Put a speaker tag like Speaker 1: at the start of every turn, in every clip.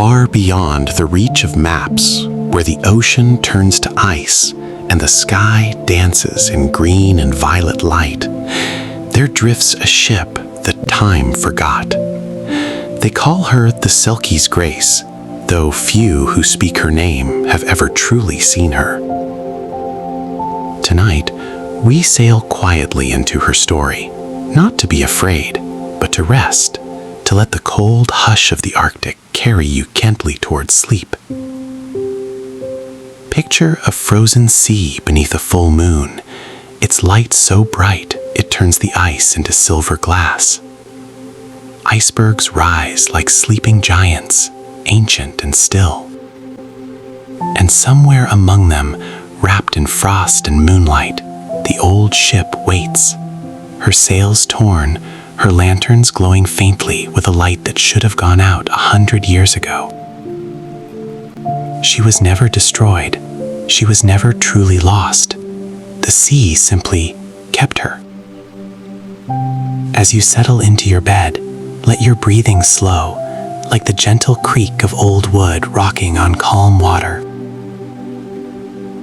Speaker 1: Far beyond the reach of maps, where the ocean turns to ice and the sky dances in green and violet light, there drifts a ship that time forgot. They call her the Selkie's Grace, though few who speak her name have ever truly seen her. Tonight, we sail quietly into her story, not to be afraid, but to rest, to let the cold hush of the Arctic carry you gently towards sleep. Picture a frozen sea beneath a full moon, its light so bright it turns the ice into silver glass. Icebergs rise like sleeping giants, ancient and still. And somewhere among them, wrapped in frost and moonlight, the old ship waits, her sails torn, her lanterns glowing faintly with a light that should have gone out 100 years ago. She was never destroyed. She was never truly lost. The sea simply kept her. As you settle into your bed, let your breathing slow, like the gentle creak of old wood rocking on calm water.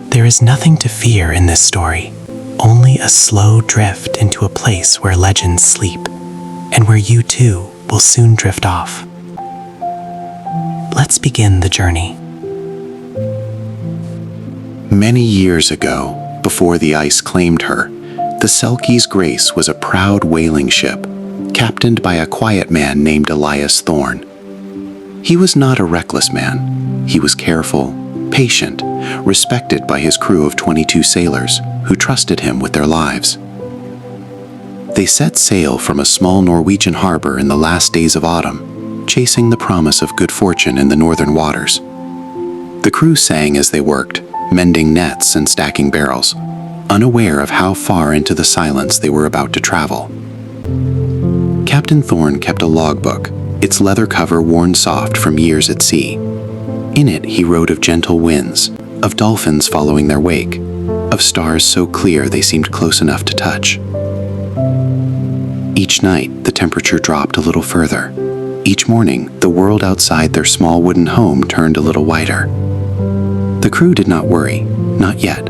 Speaker 1: There is nothing to fear in this story, only a slow drift into a place where legends sleep, and where you too will soon drift off. Let's begin the journey.
Speaker 2: Many years ago, before the ice claimed her, the Selkie's Grace was a proud whaling ship, captained by a quiet man named Elias Thorne. He was not a reckless man. He was careful, patient, respected by his crew of 22 sailors who trusted him with their lives. They set sail from a small Norwegian harbor in the last days of autumn, chasing the promise of good fortune in the northern waters. The crew sang as they worked, mending nets and stacking barrels, unaware of how far into the silence they were about to travel. Captain Thorne kept a logbook, its leather cover worn soft from years at sea. In it he wrote of gentle winds, of dolphins following their wake, of stars so clear they seemed close enough to touch. Each night, the temperature dropped a little further. Each morning, the world outside their small wooden home turned a little whiter. The crew did not worry, not yet.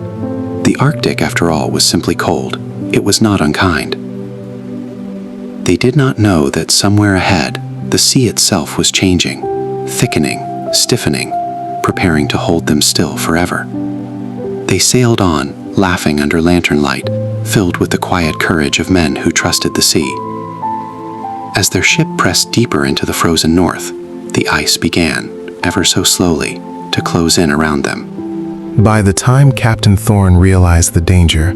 Speaker 2: The Arctic, after all, was simply cold. It was not unkind. They did not know that somewhere ahead, the sea itself was changing, thickening, stiffening, preparing to hold them still forever. They sailed on, laughing under lantern light, filled with the quiet courage of men who trusted the sea. As their ship pressed deeper into the frozen north, the ice began, ever so slowly, to close in around them.
Speaker 3: By the time Captain Thorne realized the danger,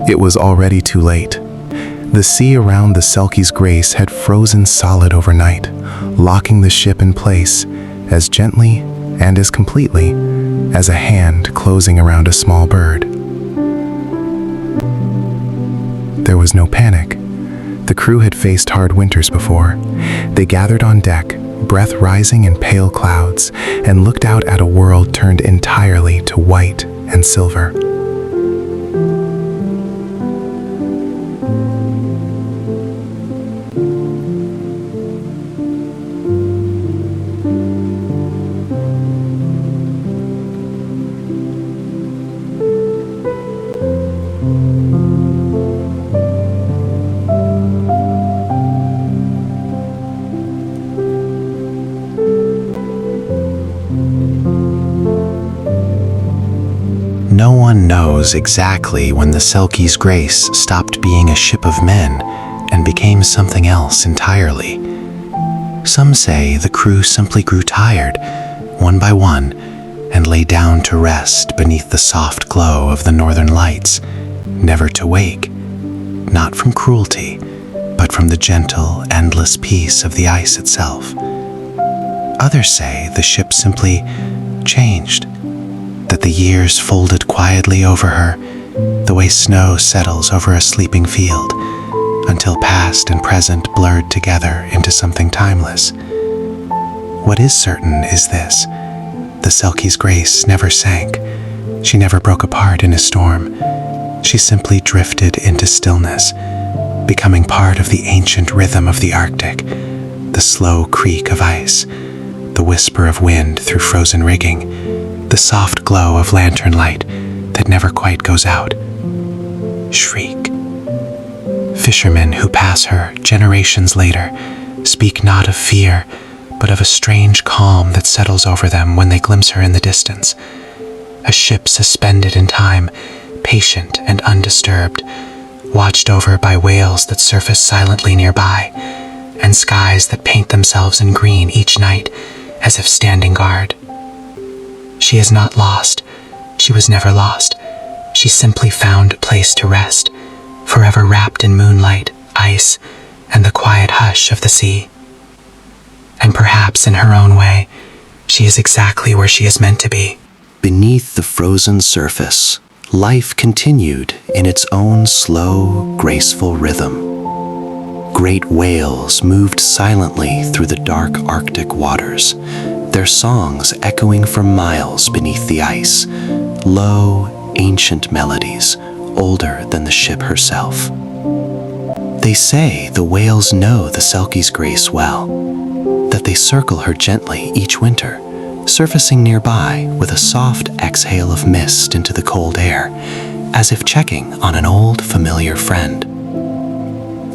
Speaker 3: it was already too late. The sea around the Selkie's Grace had frozen solid overnight, locking the ship in place as gently and as completely as a hand closing around a small bird. There was no panic. The crew had faced hard winters before. They gathered on deck, breath rising in pale clouds, and looked out at a world turned entirely to white and silver.
Speaker 1: No one knows exactly when the Selkie's Grace stopped being a ship of men and became something else entirely. Some say the crew simply grew tired, one by one, and lay down to rest beneath the soft glow of the northern lights, never to wake, not from cruelty, but from the gentle, endless peace of the ice itself. Others say the ship simply changed, that the years folded quietly over her, the way snow settles over a sleeping field, until past and present blurred together into something timeless. What is certain is this: the Selkie's Grace never sank. She never broke apart in a storm. She simply drifted into stillness, becoming part of the ancient rhythm of the Arctic, the slow creak of ice, the whisper of wind through frozen rigging, the soft glow of lantern light that never quite goes out. Shriek. Fishermen who pass her generations later speak not of fear, but of a strange calm that settles over them when they glimpse her in the distance. A ship suspended in time, patient and undisturbed, watched over by whales that surface silently nearby, and skies that paint themselves in green each night as if standing guard. She is not lost. She was never lost. She simply found a place to rest, forever wrapped in moonlight, ice, and the quiet hush of the sea. And perhaps in her own way, she is exactly where she is meant to be.
Speaker 2: Beneath the frozen surface, life continued in its own slow, graceful rhythm. Great whales moved silently through the dark Arctic waters, their songs echoing for miles beneath the ice, low, ancient melodies, older than the ship herself. They say the whales know the Selkie's grace well, that they circle her gently each winter, surfacing nearby with a soft exhale of mist into the cold air, as if checking on an old familiar friend.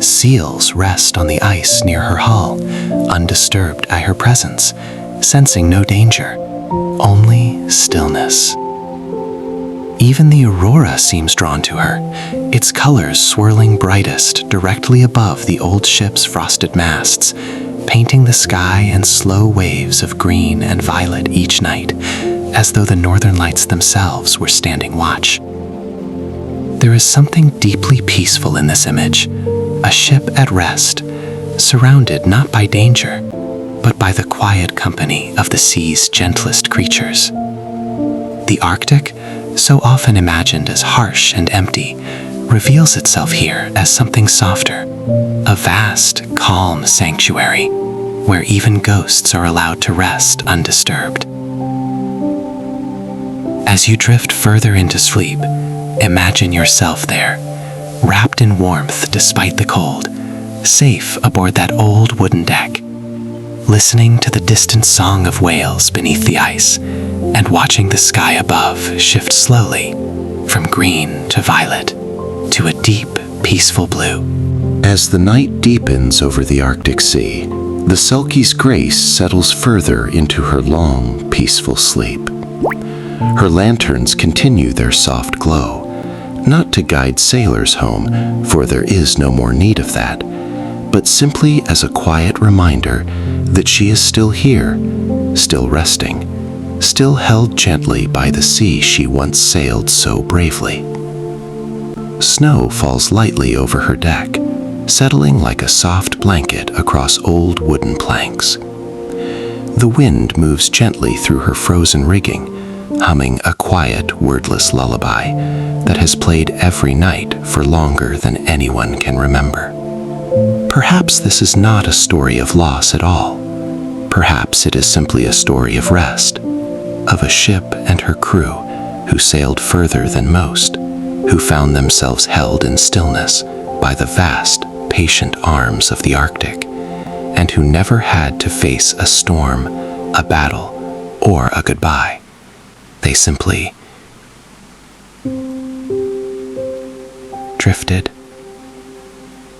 Speaker 2: Seals rest on the ice near her hull, undisturbed by her presence, sensing no danger, only stillness. Even the Aurora seems drawn to her, its colors swirling brightest directly above the old ship's frosted masts, painting the sky in slow waves of green and violet each night, as though the northern lights themselves were standing watch. There is something deeply peaceful in this image, a ship at rest, surrounded not by danger, but by the quiet company of the sea's gentlest creatures. The Arctic, so often imagined as harsh and empty, reveals itself here as something softer, a vast, calm sanctuary where even ghosts are allowed to rest undisturbed. As you drift further into sleep, imagine yourself there, wrapped in warmth despite the cold, safe aboard that old wooden deck, listening to the distant song of whales beneath the ice, and watching the sky above shift slowly from green to violet to a deep, peaceful blue. As the night deepens over the Arctic Sea, the Selkie's grace settles further into her long, peaceful sleep. Her lanterns continue their soft glow, not to guide sailors home, for there is no more need of that, but simply as a quiet reminder that she is still here, still resting, still held gently by the sea she once sailed so bravely. Snow falls lightly over her deck, settling like a soft blanket across old wooden planks. The wind moves gently through her frozen rigging, humming a quiet, wordless lullaby that has played every night for longer than anyone can remember. Perhaps this is not a story of loss at all. Perhaps it is simply a story of rest, of a ship and her crew who sailed further than most, who found themselves held in stillness by the vast, patient arms of the Arctic, and who never had to face a storm, a battle, or a goodbye. They simply drifted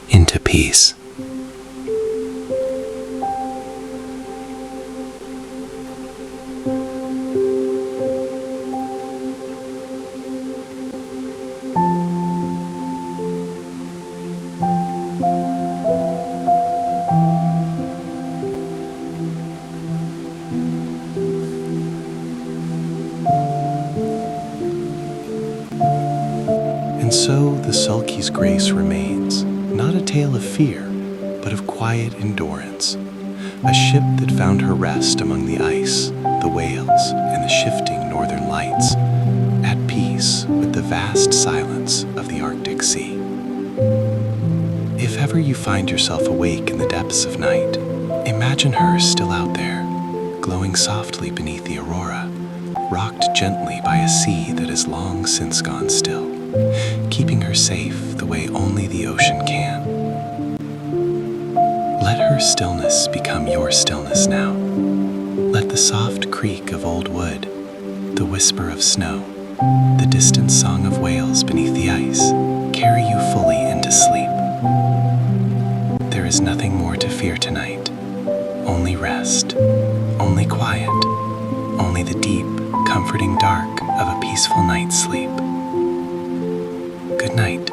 Speaker 2: into peace. And so the Selkie's grace remains, not a tale of fear, but of quiet endurance. A ship that found her rest among the ice, the whales, and the shifting northern lights, at peace with the vast silence of the Arctic Sea. If ever you find yourself awake in the depths of night, imagine her still out there, glowing softly beneath the Aurora, rocked gently by a sea that has long since gone still, keeping her safe the way only the ocean can. Let her stillness become your stillness now. Let The soft creak of old wood, the whisper of snow, the distant song of whales beneath the ice carry you fully into sleep. There is nothing more to fear tonight. Only rest, only quiet, only the deep, comforting dark of a peaceful night's sleep. Good night.